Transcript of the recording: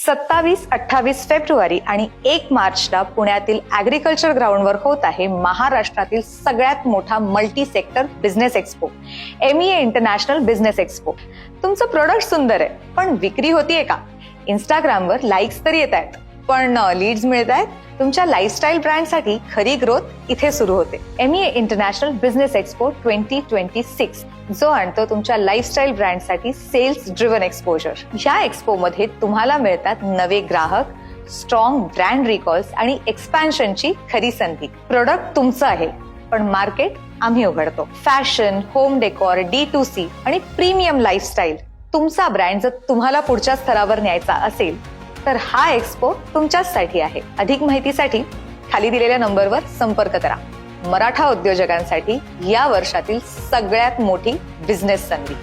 27-28 February आणि 1 मार्चला पुण्यातील ॲग्रिकल्चर ग्राउंडवर होत आहे महाराष्ट्रातील सगळ्यात मोठा multi sector business expo, MEA international business expo. तुमचं प्रोडक्ट सुंदर आहे, पण विक्री होतीये का? इंस्टाग्रामवर लाईक्स तरी येत आहेत, पण लीड्स मिळत आहेत? तुमच्या लाईफस्टाईल ब्रँडसाठी खरी ग्रोथ इथे सुरू होते. MEA इंटरनॅशनल बिझनेस एक्स्पो 2026, जो आणतो तुमच्या लाईफस्टाईल ब्रँडसाठी सेल्स ड्रिव्हन एक्सपोजर. या एक्स्पो मध्ये तुम्हाला मिळतात नवे ग्राहक, स्ट्रॉंग ब्रँड रिकॉल्स आणि एक्सपॅन्शनची खरी संधी. प्रोडक्ट तुमचं आहे, पण मार्केट आम्ही उघडतो. फॅशन, होम डेकॉर, D2C आणि प्रीमियम लाईफस्टाईल. तुमचा ब्रँड जर तुम्हाला पुढच्या स्तरावर न्यायचा असेल तर हा एक्स्पो तुमच्याचसाठी आहे. अधिक माहितीसाठी खाली दिलेल्या नंबरवर संपर्क करा. मराठा उद्योजकांसाठी या वर्षातील सगळ्यात मोठी बिझनेस संधी.